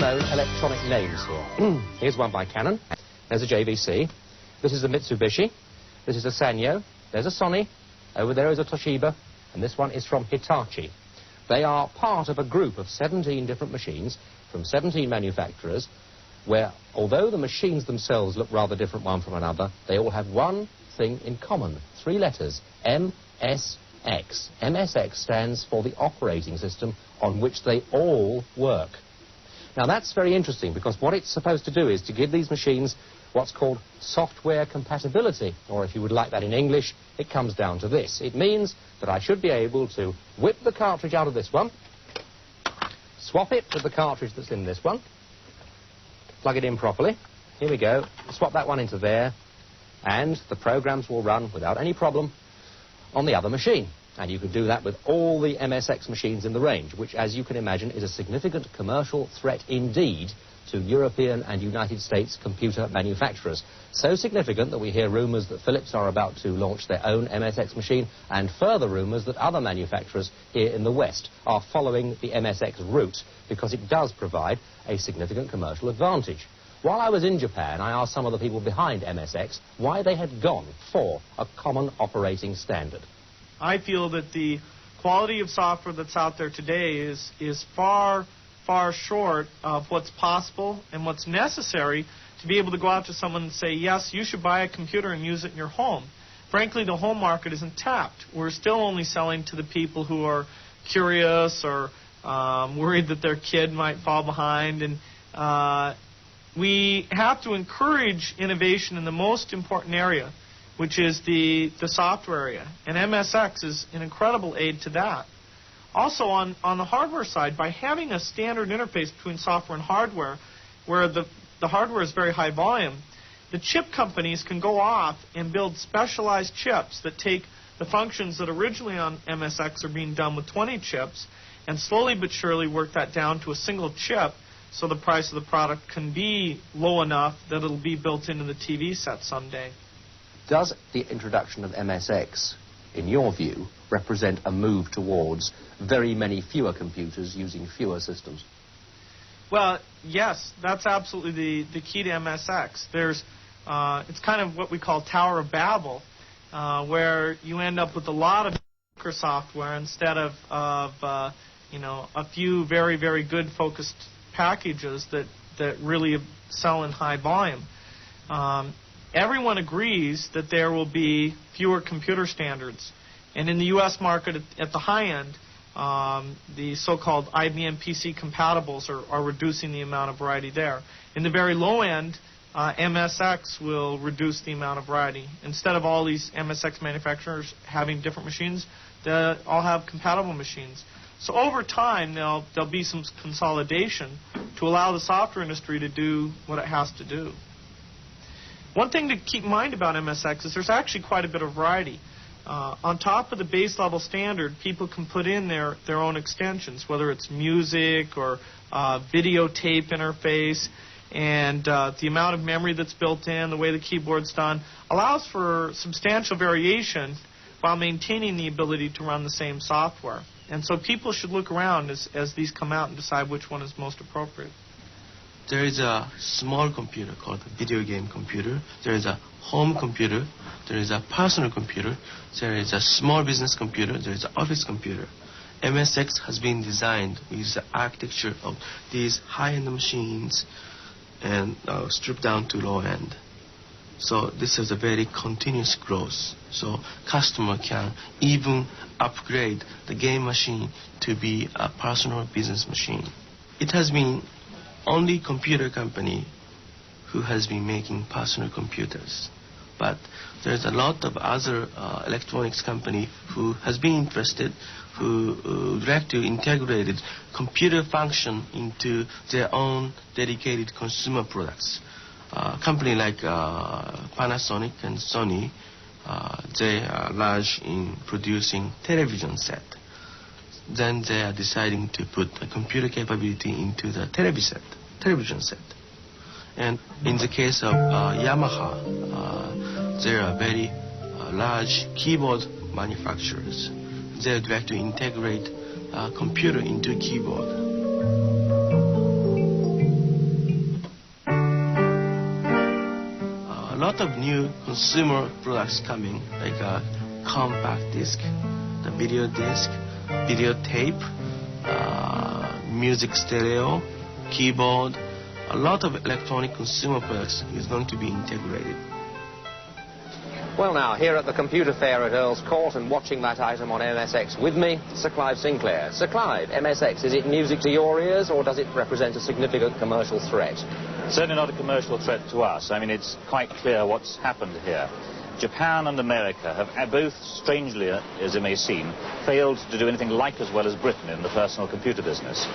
well-known electronic names here. Here's one by Canon. There's a JVC. This is a Mitsubishi. This is a Sanyo. There's a Sony. Over there is a Toshiba. And this one is from Hitachi. They are part of a group of 17 different machines from 17 manufacturers where, although the machines themselves look rather different one from another, they all have one thing in common. 3 letters. MSX. MSX stands for the operating system on which they all work. Now that's very interesting because what it's supposed to do is to give these machines what's called software compatibility, or if you would like that in English, it comes down to this. It means that I should be able to whip the cartridge out of this one, swap it with the cartridge that's in this one, plug it in properly. Here we go. Swap that one into there, and the programs will run without any problem on the other machine. And you can do that with all the MSX machines in the range, which, as you can imagine, is a significant commercial threat indeed to European and United States computer manufacturers. So significant that we hear rumours that Philips are about to launch their own MSX machine, and further rumours that other manufacturers here in the West are following the MSX route because it does provide a significant commercial advantage. While I was in Japan, I asked some of the people behind MSX why they had gone for a common operating standard. I feel that the quality of software that's out there today is far short of what's possible and what's necessary to be able to go out to someone and say, yes, you should buy a computer and use it in your home. Frankly, the home market isn't tapped. We're still only selling to the people who are curious or worried that their kid might fall behind. And we have to encourage innovation in the most important area, which is the software area. And MSX is an incredible aid to that. Also, on the hardware side, by having a standard interface between software and hardware, where the hardware is very high volume, the chip companies can go off and build specialized chips that take the functions that originally on MSX are being done with 20 chips and slowly but surely work that down to a single chip so the price of the product can be low enough that it'll be built into the TV set someday. Does the introduction of MSX, in your view, represent a move towards very many fewer computers using fewer systems? Well, yes, that's absolutely the key to MSX. It's kind of what we call Tower of Babel, where you end up with a lot of software instead of a few very, very good focused packages that really sell in high volume. Everyone agrees that there will be fewer computer standards. And in the U.S. market at the high end, the so-called IBM PC compatibles are reducing the amount of variety there. In the very low end, MSX will reduce the amount of variety. Instead of all these MSX manufacturers having different machines, they'll all have compatible machines. So over time, there'll be some consolidation to allow the software industry to do what it has to do. One thing to keep in mind about MSX is there's actually quite a bit of variety. On top of the base level standard, people can put in their own extensions, whether it's music or videotape interface, and the amount of memory that's built in, the way the keyboard's done, allows for substantial variation while maintaining the ability to run the same software. And so people should look around as these come out and decide which one is most appropriate. There is a small computer called a video game computer. There is a home computer. There is a personal computer. There is a small business computer. There is an office computer. MSX has been designed with the architecture of these high-end machines and stripped down to low-end. So this is a very continuous growth. So customer can even upgrade the game machine to be a personal business machine. It has been only computer company who has been making personal computers. But there's a lot of other electronics company who has been interested, who would like to integrate computer function into their own dedicated consumer products. Company like Panasonic and Sony, they are large in producing television set. Then they are deciding to put a computer capability into the television set. And in the case of Yamaha, they are very large keyboard manufacturers. They would like to integrate a computer into a keyboard. lot of new consumer products coming, like a compact disc, the video disc, video tape, music stereo, keyboard. A lot of electronic consumer products is going to be integrated. Well now, here at the computer fair at Earl's Court and watching that item on MSX with me, Sir Clive Sinclair. Sir Clive, MSX, is it music to your ears or does it represent a significant commercial threat? Certainly not a commercial threat to us. I mean, it's quite clear what's happened here. Japan and America have both, strangely as it may seem, failed to do anything like as well as Britain in the personal computer business.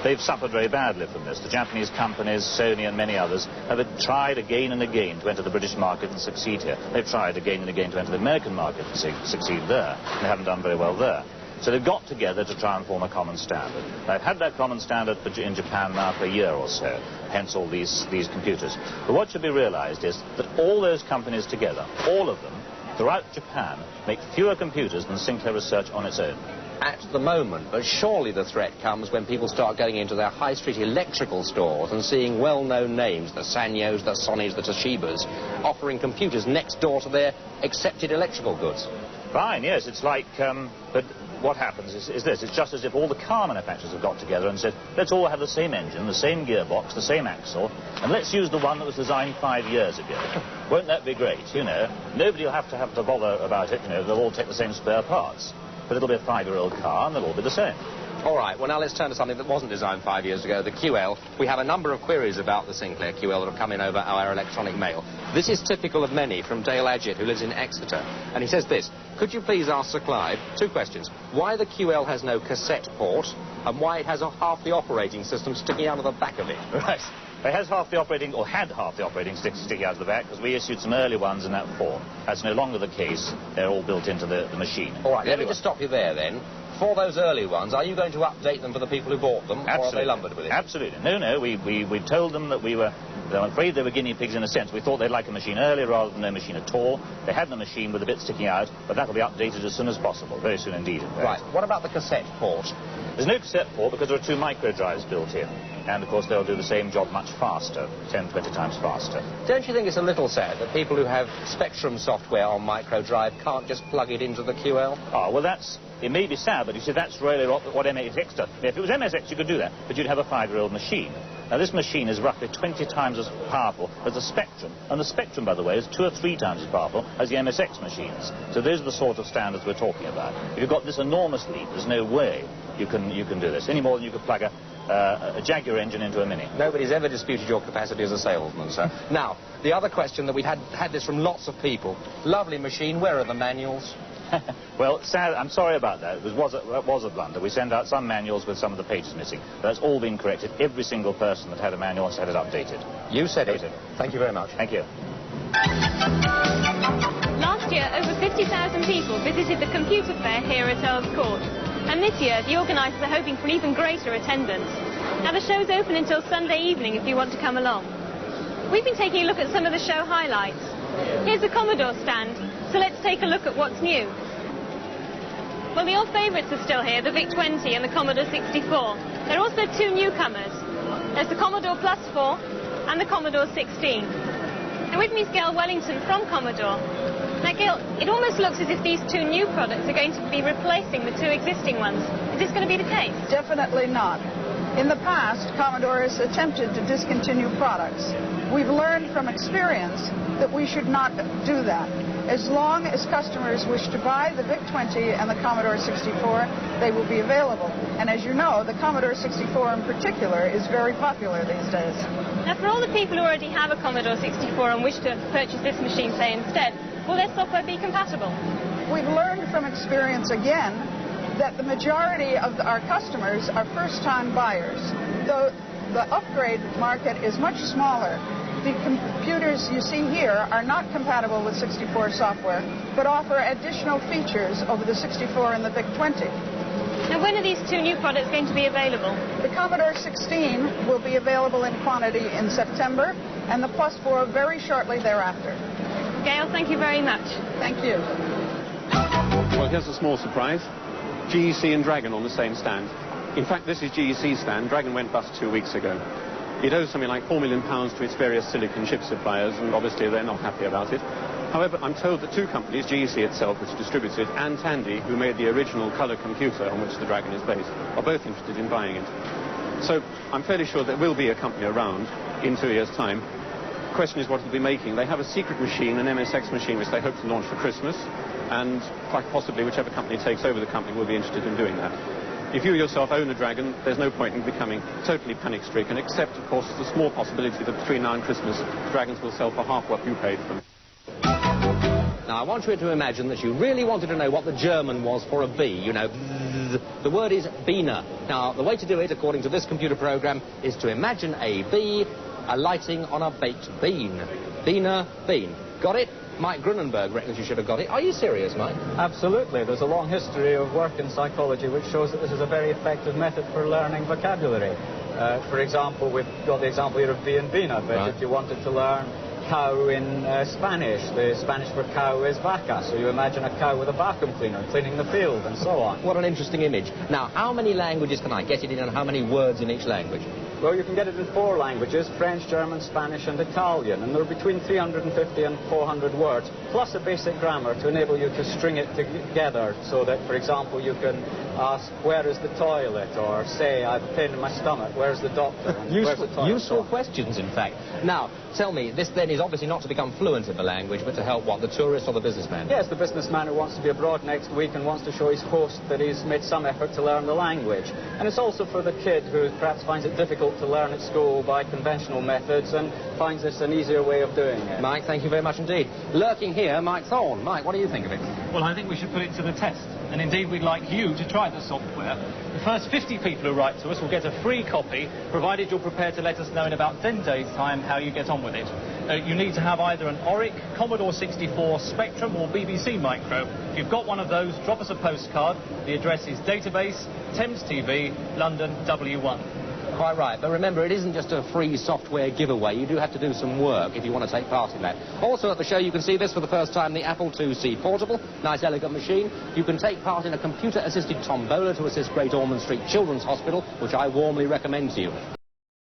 They've suffered very badly from this. The Japanese companies, Sony and many others, have tried again and again to enter the British market and succeed here. They've tried again and again to enter the American market and succeed there. They haven't done very well there. So they've got together to try and form a common standard. They've had that common standard in Japan now for a year or so, hence all these computers. But what should be realized is that all those companies together, all of them, throughout Japan, make fewer computers than Sinclair Research on its own. At the moment, but surely the threat comes when people start going into their high street electrical stores and seeing well-known names, the Sanyos, the Sonys, the Toshibas, offering computers next door to their accepted electrical goods. Fine, yes, it's like, but what happens is this, it's just as if all the car manufacturers have got together and said, let's all have the same engine, the same gearbox, the same axle, and let's use the one that was designed 5 years ago. Won't that be great, you know? Nobody will have to bother about it, you know, they'll all take the same spare parts. But it'll be a 5-year-old car and they'll all be the same. All right, well now let's turn to something that wasn't designed 5 years ago, the QL. We have a number of queries about the Sinclair QL that have come in over our electronic mail. This is typical of many, from Dale Adgett, who lives in Exeter. And he says this: could you please ask Sir Clive 2 questions. Why the QL has no cassette port, and why it has half the operating system sticking out of the back of it? Right. It has half the operating, or had half the operating sticks sticking out of the back, because we issued some early ones in that form. That's no longer the case. They're all built into the machine. All right, let me just stop you there then. For those early ones, are you going to update them for the people who bought them, Absolutely. or are they lumbered with it? Absolutely. No, we told them that I'm afraid they were guinea pigs in a sense. We thought they'd like a machine early rather than no machine at all. They had the machine with a bit sticking out, but that'll be updated as soon as possible, very soon indeed, in fact. Right, what about the cassette port? There's no cassette port because there are 2 micro drives built in. And, of course, they'll do the same job much faster, 10, 20 times faster. Don't you think it's a little sad that people who have Spectrum software on micro drive can't just plug it into the QL? Oh, well, it may be sad, but you see, that's really what MSX does. If it was MSX, you could do that, but you'd have a 5-year-old machine. Now, this machine is roughly 20 times as powerful as the Spectrum. And the Spectrum, by the way, is 2 or 3 times as powerful as the MSX machines. So those are the sort of standards we're talking about. If you've got this enormous leap, there's no way you can do this, any more than you could plug a Jaguar engine into a Mini. Nobody's ever disputed your capacity as a salesman, sir. Now, the other question that we've had this from lots of people. Lovely machine, where are the manuals? Well, I'm sorry about that. It was a blunder. We sent out some manuals with some of the pages missing. But that's all been corrected. Every single person that had a manual has had it updated. You said it. Thank you very much. Thank you. Last year, over 50,000 people visited the computer fair here at Earl's Court. And this year, the organisers are hoping for an even greater attendance. Now, the show's open until Sunday evening if you want to come along. We've been taking a look at some of the show highlights. Here's the Commodore stand, so let's take a look at what's new. Well, the old favourites are still here, the VIC-20 and the Commodore 64. There are also 2 newcomers. There's the Commodore Plus 4 and the Commodore 16. And with me is Gail Wellington from Commodore. Now, Gail, it almost looks as if these 2 new products are going to be replacing the 2 existing ones. Is this going to be the case? Definitely not. In the past, Commodore has attempted to discontinue products. We've learned from experience that we should not do that. As long as customers wish to buy the VIC-20 and the Commodore 64, they will be available. And as you know, the Commodore 64 in particular is very popular these days. Now, for all the people who already have a Commodore 64 and wish to purchase this machine, say, instead, will their software be compatible? We've learned from experience again that the majority of our customers are first-time buyers. Though the upgrade market is much smaller, the computers you see here are not compatible with 64 software, but offer additional features over the 64 and the VIC-20. Now, when are these 2 new products going to be available? The Commodore 16 will be available in quantity in September, and the Plus 4 very shortly thereafter. Gail, thank you very much. Thank you. Well, here's a small surprise. GEC and Dragon on the same stand. In fact, this is GEC's stand. Dragon went bust 2 weeks ago. It owes something like £4 million to its various silicon chip suppliers, and obviously they're not happy about it. However, I'm told that two companies, GEC itself, which distributes it, and Tandy, who made the original colour computer on which the Dragon is based, are both interested in buying it. So I'm fairly sure there will be a company around in 2 years' time. The question is what it'll be making. They have a secret machine, an MSX machine, which they hope to launch for Christmas, and quite possibly whichever company takes over the company will be interested in doing that. If you yourself own a Dragon, there's no point in becoming totally panic-stricken, except, of course, the small possibility that between now and Christmas, Dragons will sell for half what you paid for them. Now, I want you to imagine that you really wanted to know what the German was for a bee. You know, the word is Biene. Now, the way to do it, according to this computer program, is to imagine a bee alighting on a baked bean. Biene, bean. Got it? Mike Grunenberg reckons you should have got it. Are you serious, Mike? Absolutely. There's a long history of work in psychology which shows that this is a very effective method for learning vocabulary. For example, we've got the example here of bee and Biene, but Right. if you wanted to learn cow in Spanish, the Spanish for cow is vaca, so you imagine a cow with a vacuum cleaner cleaning the field and so on. What an interesting image. Now, how many languages can I get it in, and how many words in each language? Well, you can get it in 4 languages, French, German, Spanish and Italian, and there are between 350 and 400 words, plus a basic grammar to enable you to string it together so that, for example, you can ask, where is the toilet? Or say, I have a pain in my stomach, where's the doctor? And where's the toilet? Useful questions, in fact. Now, tell me, this then is obviously not to become fluent in the language, but to help, what, the tourist or the businessman? Yes, the businessman who wants to be abroad next week and wants to show his host that he's made some effort to learn the language. And it's also for the kid who perhaps finds it difficult to learn at school by conventional methods and finds this an easier way of doing it. Mike, thank you very much indeed. Lurking here, Mike Thorne. Mike, what do you think of it? Well, I think we should put it to the test. And indeed, we'd like you to try the software. The first 50 people who write to us will get a free copy, provided you're prepared to let us know in about 10 days' time how you get on with it. You need to have either an Oric, Commodore 64, Spectrum or BBC Micro. If you've got one of those, drop us a postcard. The address is Database, Thames TV, London W1. Quite right, but remember, it isn't just a free software giveaway. You do have to do some work if you want to take part in that. Also at the show, you can see this for the first time, the Apple IIc Portable. Nice, elegant machine. You can take part in a computer-assisted tombola to assist Great Ormond Street Children's Hospital, which I warmly recommend to you.